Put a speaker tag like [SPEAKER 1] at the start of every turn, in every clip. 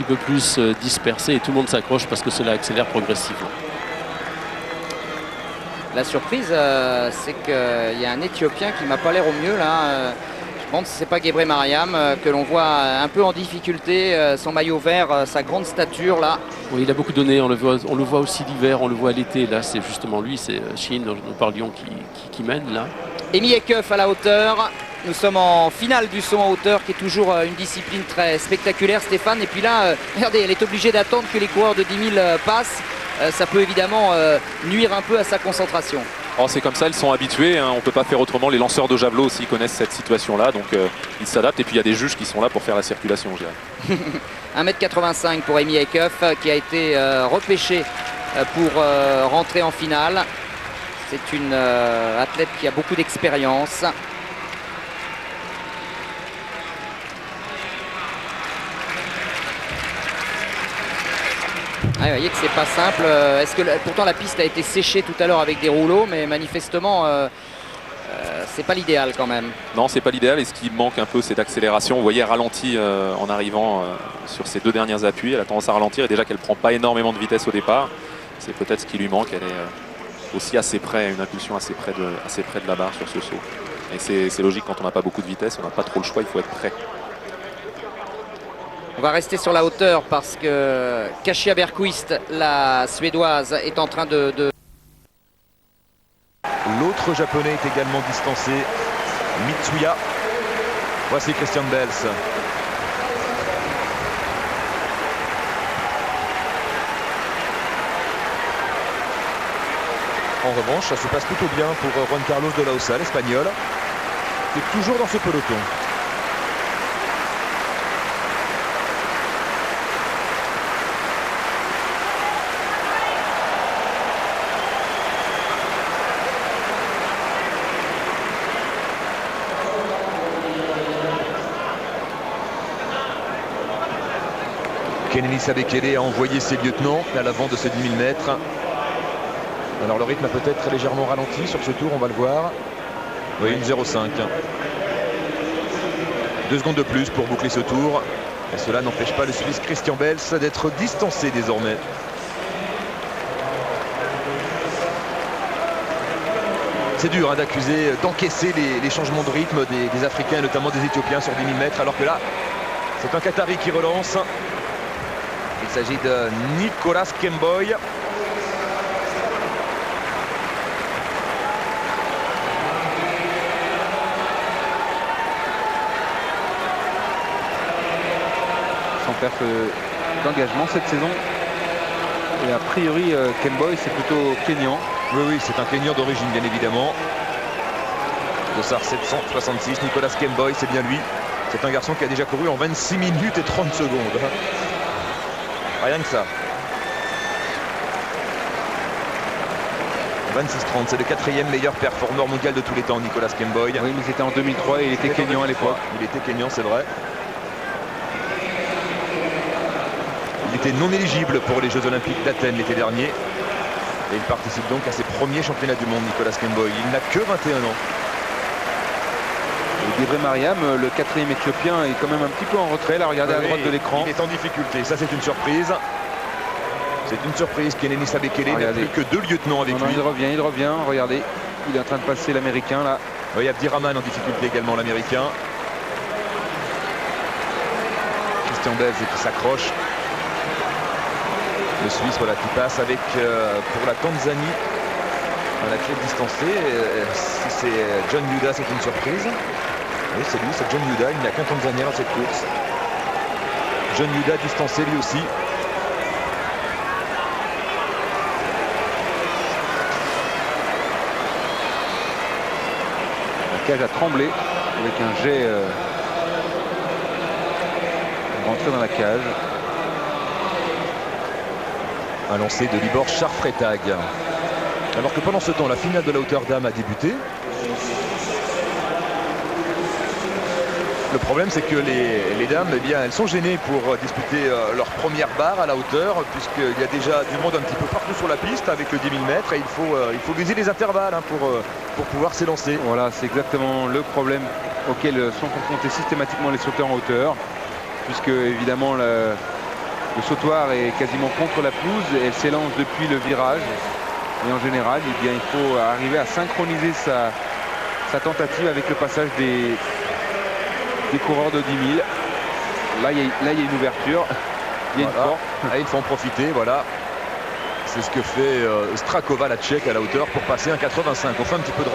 [SPEAKER 1] peu plus dispersé et tout le monde s'accroche parce que cela accélère progressivement.
[SPEAKER 2] La surprise, c'est qu'il y a un Éthiopien qui m'a pas l'air au mieux là. Je me demande si c'est pas Gebre Mariam que l'on voit un peu en difficulté. Son maillot vert, sa grande stature là.
[SPEAKER 1] Oui, il a beaucoup donné, on le voit aussi l'hiver, on le voit l'été. Là, c'est justement lui, c'est Chine, dont nous parlions, qui mène là.
[SPEAKER 2] Emi Ekhof à la hauteur. Nous sommes en finale du saut en hauteur qui est toujours une discipline très spectaculaire, Stéphane. Et puis là, regardez, elle est obligée d'attendre que les coureurs de 10 000 passent. Ça peut évidemment nuire un peu à sa concentration.
[SPEAKER 3] Oh, c'est comme ça, ils sont habitués, hein, on ne peut pas faire autrement. Les lanceurs de javelot aussi connaissent cette situation-là, donc ils s'adaptent. Et puis il y a des juges qui sont là pour faire la circulation, je dirais.
[SPEAKER 2] 1,85 m pour Emi Ekhof qui a été repêché pour rentrer en finale. C'est une athlète qui a beaucoup d'expérience. Ah, vous voyez que c'est pas simple. Est-ce que pourtant la piste a été séchée tout à l'heure avec des rouleaux, mais manifestement c'est pas l'idéal quand même.
[SPEAKER 3] Non, c'est pas l'idéal et ce qui manque un peu c'est d'accélération. Vous voyez, elle ralentit en arrivant sur ses deux derniers appuis. Elle a tendance à ralentir et déjà qu'elle prend pas énormément de vitesse au départ, c'est peut-être ce qui lui manque. Elle est aussi assez près, une impulsion assez près de la barre sur ce saut. Et c'est logique quand on n'a pas beaucoup de vitesse, on n'a pas trop le choix, il faut être prêt.
[SPEAKER 2] On va rester sur la hauteur parce que Kasia Bergqvist, la Suédoise, est en train de...
[SPEAKER 4] L'autre japonais est également distancé, Mitsuya. Voici Christian Bels. En revanche, ça se passe plutôt bien pour Juan Carlos de la Osa, l'Espagnol, qui est toujours dans ce peloton. Kenenisa Sabekele a envoyé ses lieutenants à l'avant de ces 10 000 mètres. Alors le rythme a peut-être légèrement ralenti sur ce tour, on va le voir. Oui, 1,05. 2 secondes de plus pour boucler ce tour. Et cela n'empêche pas le Suisse Christian Bels d'être distancé désormais. C'est dur hein, d'accuser, d'encaisser les changements de rythme des Africains, notamment des Éthiopiens sur 10 000 mètres, alors que là, c'est un Qatari qui relance. Il s'agit de Nicolas Kemboy.
[SPEAKER 5] Sans perte d'engagement cette saison. Et a priori, Kemboy, c'est plutôt kényan.
[SPEAKER 4] Oui, oui, c'est un Kényan d'origine, bien évidemment. Dossard 766, Nicolas Kemboy, c'est bien lui. C'est un garçon qui a déjà couru en 26 minutes et 30 secondes. Rien que ça. 26-30, c'est le 4e meilleur performeur mondial de tous les temps, Nicolas Kemboy.
[SPEAKER 5] Oui, mais c'était en 2003 et il était kényan à l'époque.
[SPEAKER 4] Il était kényan, c'est vrai. Il était non éligible pour les Jeux Olympiques d'Athènes l'été dernier. Et il participe donc à ses premiers championnats du monde, Nicolas Kemboy. Il n'a que 21 ans.
[SPEAKER 5] Gebre Mariam, le 4e éthiopien, est quand même un petit peu en retrait. Là, regardez à droite de l'écran.
[SPEAKER 4] Il est en difficulté. Ça, c'est une surprise. C'est une surprise. Kenenisa Sabekele n'a plus que 2 lieutenants avec lui.
[SPEAKER 5] Il revient. Regardez, il est en train de passer l'Américain là.
[SPEAKER 4] Oui, Abdirahman en difficulté également, l'Américain. Christian Bels qui s'accroche. Le Suisse, voilà, qui passe avec, pour la Tanzanie, un athlète distancé. Si c'est John Yuda, c'est une surprise. Oui, c'est lui, c'est John Yuda. Il n'y a qu'un Tanzanien à cette course. John Yuda distancé lui aussi.
[SPEAKER 5] La cage a tremblé avec un jet rentré dans la cage.
[SPEAKER 4] Un lancer de Libor Charfretag. Alors que pendant ce temps, la finale de la hauteur dame a débuté. Le problème, c'est que les dames, eh bien, elles sont gênées pour disputer leur première barre à la hauteur, puisqu'il y a déjà du monde un petit peu partout sur la piste avec le 10 000 mètres et il faut viser les intervalles hein, pour pouvoir s'élancer.
[SPEAKER 5] Voilà, c'est exactement le problème auquel sont confrontés systématiquement les sauteurs en hauteur, puisque évidemment Le sautoir est quasiment contre la pelouse et elle s'élance depuis le virage. Et en général, eh bien, il faut arriver à synchroniser sa tentative avec le passage des coureurs de 10 000. Là, il y a une ouverture. Il y a une porte.
[SPEAKER 4] Ah, il faut en profiter, voilà. C'est ce que fait Strakova, la Tchèque, à la hauteur pour passer un 85. On fait un petit peu de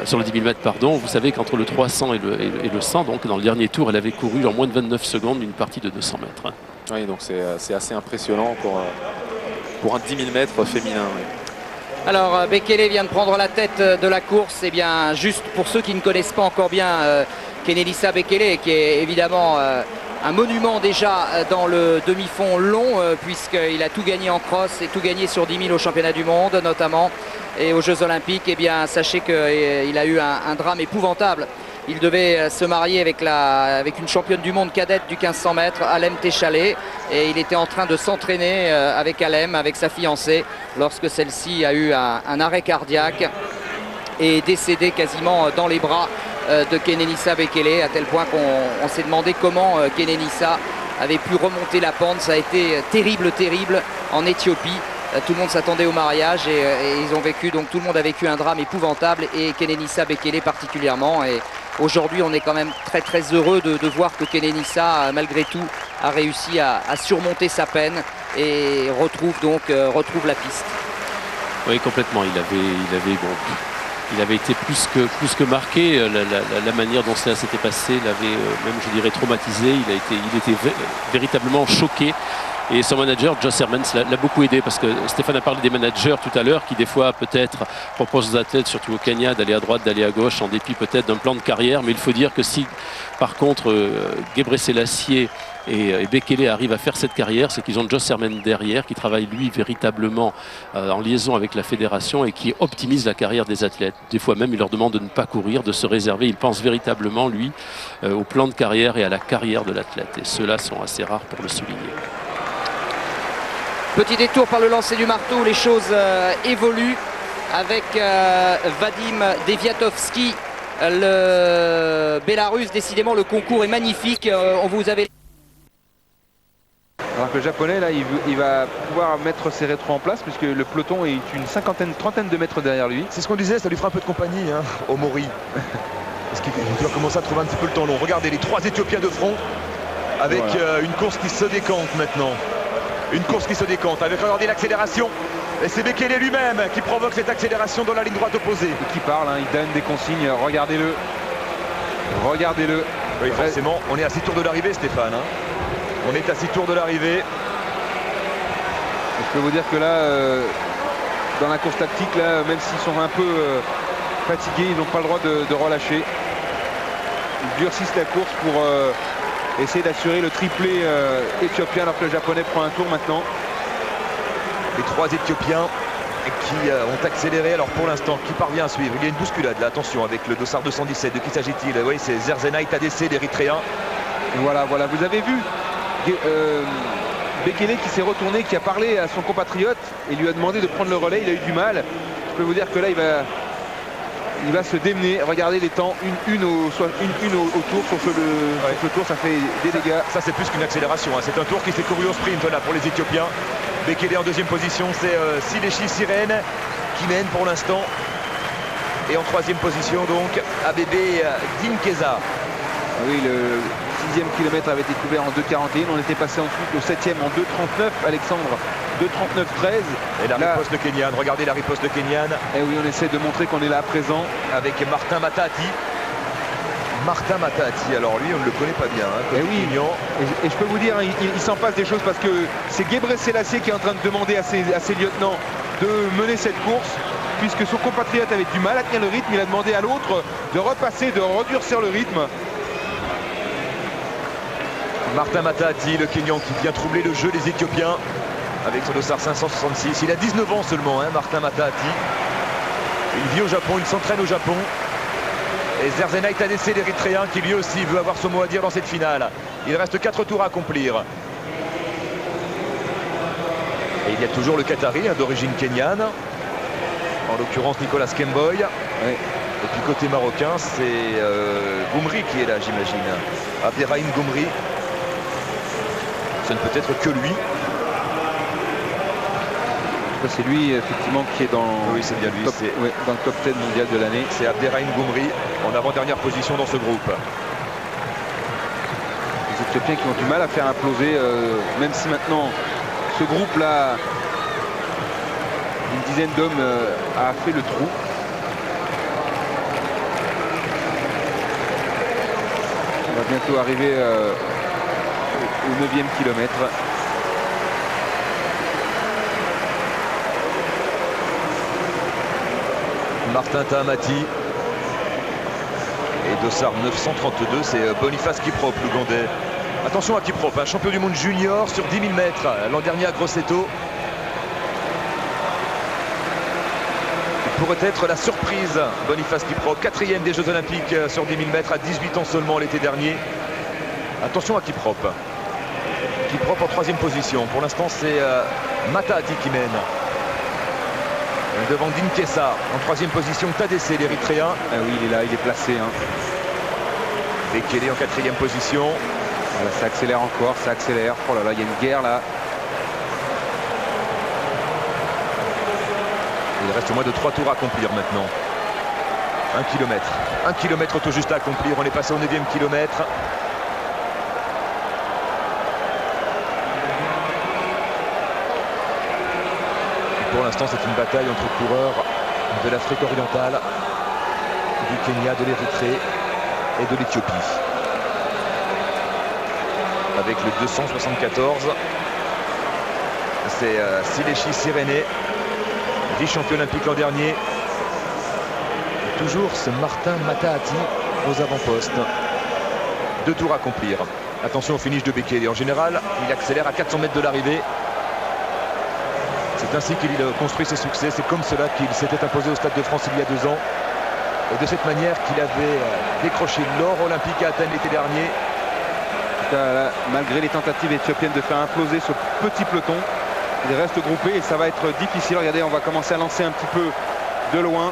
[SPEAKER 1] sur le 10 000 mètres, pardon, vous savez qu'entre le 300 et le 100, donc dans le dernier tour, elle avait couru en moins de 29 secondes une partie de 200 mètres.
[SPEAKER 3] Oui, donc c'est assez impressionnant pour un 10 000 mètres féminin. Oui.
[SPEAKER 2] Alors Bekele vient de prendre la tête de la course. Et bien juste pour ceux qui ne connaissent pas encore bien Kenenisa Bekele, qui est évidemment un monument déjà dans le demi-fond long, puisqu'il a tout gagné en cross et tout gagné sur 10 000 au championnat du monde notamment et aux Jeux Olympiques. Et bien sachez qu'il a eu un drame épouvantable. Il devait se marier avec une championne du monde cadette du 1500 mètres, Alem Téchalé, et il était en train de s'entraîner avec Alem, avec sa fiancée, lorsque celle-ci a eu un arrêt cardiaque et est décédée quasiment dans les bras de Kenenisa Bekele, à tel point qu'on s'est demandé comment Kenenisa avait pu remonter la pente. Ça a été terrible en Éthiopie. Tout le monde s'attendait au mariage et ils ont vécu, donc tout le monde a vécu un drame épouvantable, et Kenenisa Bekele particulièrement. Et aujourd'hui, on est quand même très heureux de voir que Kenenisa, malgré tout, a réussi à surmonter sa peine et retrouve la piste.
[SPEAKER 1] Oui, complètement. Il avait été plus que marqué. La manière dont cela s'était passé l'avait même, je dirais, traumatisé. Il était véritablement choqué. Et son manager, Joss Hermans, l'a beaucoup aidé, parce que Stéphane a parlé des managers tout à l'heure qui des fois peut-être proposent aux athlètes, surtout au Kenya, d'aller à droite, d'aller à gauche, en dépit peut-être d'un plan de carrière. Mais il faut dire que si par contre Gebre Selassie et Bekele arrivent à faire cette carrière, c'est qu'ils ont Joss Hermans derrière, qui travaille lui véritablement en liaison avec la fédération et qui optimise la carrière des athlètes. Des fois même, il leur demande de ne pas courir, de se réserver. Il pense véritablement, lui, au plan de carrière et à la carrière de l'athlète. Et ceux-là sont assez rares pour le souligner.
[SPEAKER 2] Petit détour par le lancer du marteau où les choses évoluent avec Vadim Deviatovski, le Bélarus. Décidément, le concours est magnifique. On vous avait...
[SPEAKER 5] Alors que le japonais, là, il va pouvoir mettre ses rétros en place, puisque le peloton est une trentaine de mètres derrière lui.
[SPEAKER 4] C'est ce qu'on disait, ça lui fera un peu de compagnie, hein, au Mori. Parce qu'il doit commencer à trouver un petit peu le temps long. Regardez les trois Éthiopiens de front, avec une course qui se décante maintenant. Une course qui se décante avec, regardez l'accélération, et c'est Bekele lui-même qui provoque cette accélération dans la ligne droite opposée.
[SPEAKER 5] Et qui parle, hein, il donne des consignes, regardez-le.
[SPEAKER 4] Oui, forcément, on est à 6 tours de l'arrivée, Stéphane. Hein. On est à 6 tours de l'arrivée.
[SPEAKER 5] Je peux vous dire que là, dans la course tactique, là, même s'ils sont un peu fatigués, ils n'ont pas le droit de relâcher. Ils durcissent la course pour... essayer d'assurer le triplé éthiopien, alors que le japonais prend un tour maintenant.
[SPEAKER 4] Les trois Éthiopiens qui ont accéléré, alors pour l'instant, qui parvient à suivre. Il y a une bousculade là, attention, avec le dossard 217. De qui s'agit-il? Oui, c'est Zerzenay Tadesse, l'Érythréen.
[SPEAKER 5] Voilà, vous avez vu Bekele qui s'est retourné, qui a parlé à son compatriote et lui a demandé de prendre le relais. Il a eu du mal. Je peux vous dire que là, il va se démener. Regardez les temps, une au tour. Sur le tour, ça fait des dégâts.
[SPEAKER 4] Ça c'est plus qu'une accélération, hein. C'est un tour qui s'est couru au sprint là pour les Éthiopiens. Bekele en deuxième position, c'est Sileshi Sirène qui mène pour l'instant. Et en troisième position donc Abebe Dinkeza.
[SPEAKER 5] Oui, le 6e kilomètre avait été couvert en 2,41. On était passé ensuite au 7e en 2,39. Alexandre, 2,39,13.
[SPEAKER 4] Et la riposte de Kenyan, regardez la riposte de Kenyan.
[SPEAKER 5] Et oui, on essaie de montrer qu'on est là présent.
[SPEAKER 4] Avec Martin Matati. Alors lui, on ne le connaît pas bien. Hein,
[SPEAKER 5] et oui, et je peux vous dire, il s'en passe des choses, parce que c'est Gebre Selassie qui est en train de demander à ses lieutenants de mener cette course, puisque son compatriote avait du mal à tenir le rythme. Il a demandé à l'autre de repasser, de redurcir le rythme.
[SPEAKER 4] Martin Matati, le Kenyan, qui vient troubler le jeu des Éthiopiens avec son dossard 566. Il a 19 ans seulement, hein, Martin Matati. Il vit au Japon, il s'entraîne au Japon. Et Zerzenay Tadesse, l'Érythréen, qui lui aussi veut avoir son mot à dire dans cette finale. Il reste 4 tours à accomplir. Et il y a toujours le Qatari, hein, d'origine kenyane. En l'occurrence Nicolas Kemboy.
[SPEAKER 5] Oui.
[SPEAKER 4] Et puis côté marocain, c'est Goumri qui est là, j'imagine. Abderrahim Goumri. Ce ne peut être que lui.
[SPEAKER 5] C'est lui effectivement qui est dans,
[SPEAKER 4] oui, c'est bien lui.
[SPEAKER 5] Top, ouais, dans le top 10 mondial de l'année.
[SPEAKER 4] C'est Abderrahim Goumri en avant-dernière position dans ce groupe.
[SPEAKER 5] Les Éthiopiens qui ont du mal à faire imploser, même si maintenant ce groupe-là, une dizaine d'hommes a fait le trou. On va bientôt arriver au 9e kilomètre.
[SPEAKER 4] Martin Tahamati et Dossard 932, c'est Boniface Kiprop, l'Ougandais. Attention à Kiprop, un champion du monde junior sur 10 000 mètres l'an dernier à Grosseto. Il pourrait être la surprise, Boniface Kiprop, 4e des Jeux Olympiques sur 10 000 mètres à 18 ans seulement l'été dernier. Attention à Kiprop. Kiprop en 3e position. Pour l'instant, c'est Matahati qui mène. Devant Dinkessa, en 3e position, Tadessé, l'Érythréen.
[SPEAKER 5] Ah oui, il est là, il est placé.
[SPEAKER 4] Bekele en 4e position.
[SPEAKER 5] Voilà, ça accélère encore, ça accélère. Oh là là, il y a une guerre là.
[SPEAKER 4] Il reste moins de 3 tours à accomplir maintenant. 1 km. 1 km tout juste à accomplir. On est passé au 9e kilomètre. Pour l'instant, c'est une bataille entre coureurs de l'Afrique orientale, du Kenya, de l'Érythrée et de l'Éthiopie. Avec le 274, c'est Sileshi Sirene, vice-champion olympique l'an dernier. Et toujours ce Martin Matahati aux avant-postes. 2 tours à accomplir. Attention au finish de Bekele. En général, il accélère à 400 mètres de l'arrivée. C'est ainsi qu'il construit ses succès. C'est comme cela qu'il s'était imposé au Stade de France il y a 2 ans. Et de cette manière qu'il avait décroché l'or olympique à Athènes l'été dernier.
[SPEAKER 5] Là, malgré les tentatives éthiopiennes de faire imploser ce petit peloton, il reste groupé et ça va être difficile. Regardez, on va commencer à lancer un petit peu de loin.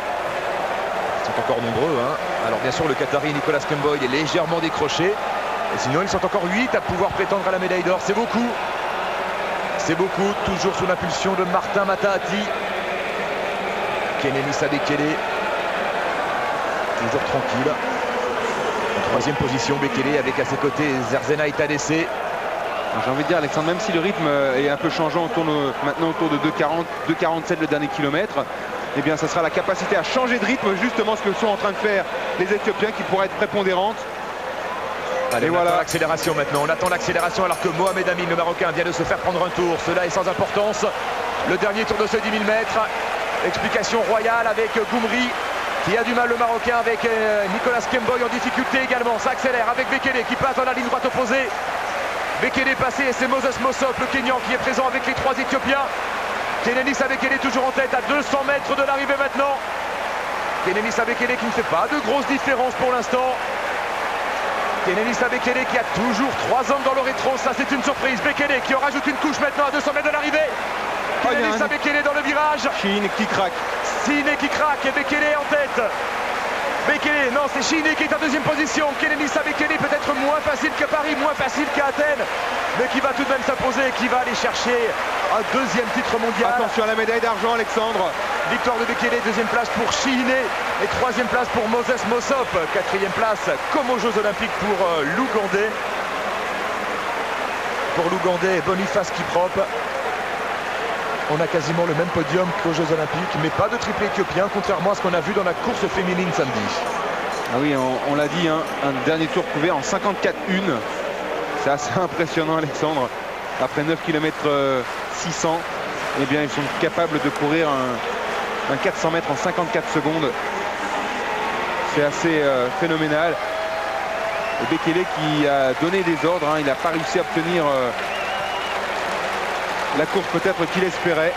[SPEAKER 4] Ils sont encore nombreux. Alors bien sûr, le Qatari Nicolas Kemboy est légèrement décroché. Et sinon, ils sont encore 8 à pouvoir prétendre à la médaille d'or. C'est beaucoup. C'est beaucoup, toujours sous l'impulsion de Martin Matahati. Kenenisa Bekele, toujours tranquille. En 3e position, Bekele avec à ses côtés Zerzena Tadessé.
[SPEAKER 5] J'ai envie de dire, Alexandre, même si le rythme est un peu changeant, on tourne maintenant autour de 2,40, 2,47 le dernier kilomètre, eh bien ça sera la capacité à changer de rythme, justement ce que sont en train de faire les Éthiopiens qui pourraient être prépondérantes.
[SPEAKER 4] Allez, on attend l'accélération maintenant, on attend l'accélération alors que Mohamed Amin, le Marocain, vient de se faire prendre un tour. Cela est sans importance. Le dernier tour de ce 10 000 mètres. Explication royale avec Goumri qui a du mal, le Marocain, avec Nicolas Kemboy en difficulté également. Ça accélère avec Bekele qui passe dans la ligne droite opposée. Bekele passé et c'est Moses Mossop, le Kenyan, qui est présent avec les 3 Éthiopiens. Kenenisa Bekele toujours en tête à 200 mètres de l'arrivée maintenant. Kenenisa Bekele qui ne fait pas de grosses différences pour l'instant. Kenenisa Bekele qui a toujours 3 hommes dans le rétro, ça c'est une surprise. Bekele qui en rajoute une couche maintenant à 200 mètres de l'arrivée. Kenenisa Bekele dans le virage.
[SPEAKER 5] Chine qui craque.
[SPEAKER 4] Sine qui craque et Bekele en tête. Bekele, non, c'est Chine qui est en 2e position. Kenenisa Bekele peut-être moins facile que Paris, moins facile qu'à Athènes, mais qui va tout de même s'imposer et qui va aller chercher un 2e titre mondial.
[SPEAKER 5] Attention à la médaille d'argent, Alexandre.
[SPEAKER 4] Victoire de Bekele, 2e place pour Chine et 3e place pour Moses Mossop. 4e place comme aux Jeux Olympiques pour l'Ougandais. Pour l'Ougandais, Boniface Kiprop. On a quasiment le même podium qu'aux Jeux Olympiques, mais pas de triplé éthiopien, contrairement à ce qu'on a vu dans la course féminine samedi.
[SPEAKER 5] Ah oui, on l'a dit, un dernier tour prouvé en 54-1. C'est assez impressionnant, Alexandre. Après 9 km 600, eh bien, ils sont capables de courir un 400 mètres en 54 secondes. C'est assez phénoménal. Et Bekele qui a donné des ordres, il n'a pas réussi à obtenir la course peut-être qu'il espérait.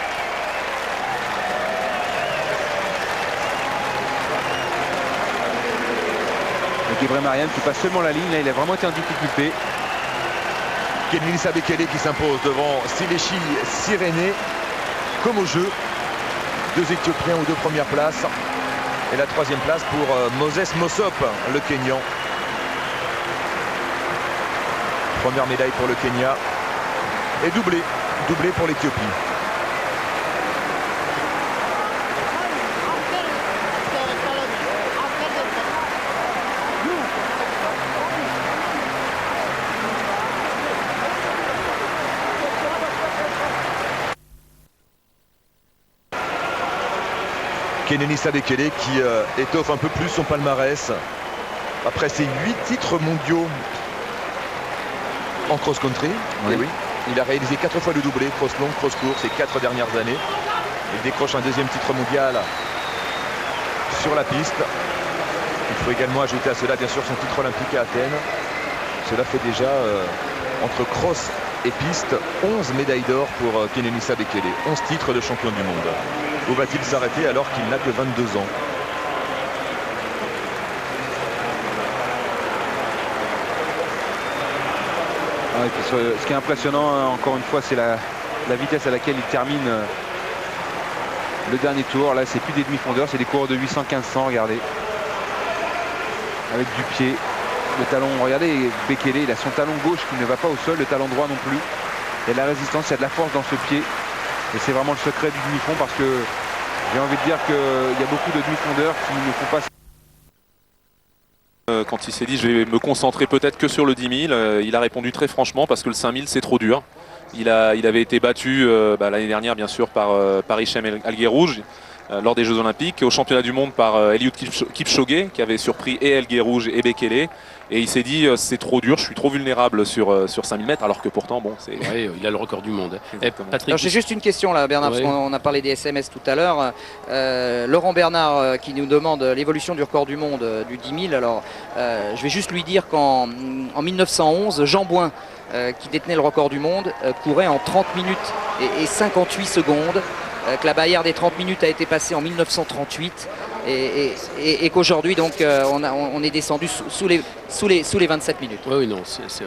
[SPEAKER 5] Et Gebre Mariam qui passe seulement la ligne, là il a vraiment été en difficulté.
[SPEAKER 4] Kenenisa Bekele qui s'impose devant Sileshi Sirene, comme au jeu. 2 Éthiopiens aux 2 premières places. Et la 3e place pour Moses Mossop, le Kenyan. Première médaille pour le Kenya. Et doublé pour l'Éthiopie. Kenenisa Bekele qui étoffe un peu plus son palmarès après ses 8 titres mondiaux en cross-country.
[SPEAKER 5] Oui.
[SPEAKER 4] Et oui, il a réalisé 4 fois le doublé, cross-long, cross-court ces 4 dernières années. Il décroche un 2e titre mondial sur la piste. Il faut également ajouter à cela bien sûr son titre olympique à Athènes. Cela fait déjà entre cross et piste 11 médailles d'or pour Kenenisa Bekele, 11 titres de champion du monde. Où va-t-il s'arrêter alors qu'il n'a que 22 ans?
[SPEAKER 5] Et puis ce qui est impressionnant, encore une fois, c'est la vitesse à laquelle il termine le dernier tour. Là, c'est plus des demi-fondeurs, c'est des coureurs de 800-1500, regardez. Avec du pied. Le talon, regardez, Bekele, il a son talon gauche qui ne va pas au sol, le talon droit non plus. Il y a de la résistance, il y a de la force dans ce pied. Et c'est vraiment le secret du demi-fond parce que j'ai envie de dire qu'il y a beaucoup de demi-fondeurs qui ne font pas...
[SPEAKER 3] Quand il s'est dit je vais me concentrer peut-être que sur le 10 000, il a répondu très franchement parce que le 5 000 c'est trop dur. Il avait été battu l'année dernière bien sûr par Hichem El-Guerrouj lors des Jeux Olympiques, au championnat du monde par Eliud Kipchoge qui avait surpris et El-Guerrouj et Bekele. Et il s'est dit c'est trop dur, je suis trop vulnérable sur 5000 mètres alors que pourtant bon c'est...
[SPEAKER 1] Ouais, il a le record du monde.
[SPEAKER 2] Patrick, j'ai juste une question là Bernard, parce qu'on a parlé des SMS tout à l'heure. Laurent Bernard qui nous demande l'évolution du record du monde du 10 000. Alors je vais juste lui dire qu'en 1911, Jean Bouin qui détenait le record du monde courait en 30 minutes et 58 secondes. Que la barrière des 30 minutes a été passée en 1938 et qu'aujourd'hui donc on est descendu sous les 27 minutes.
[SPEAKER 1] Oui, non, c'est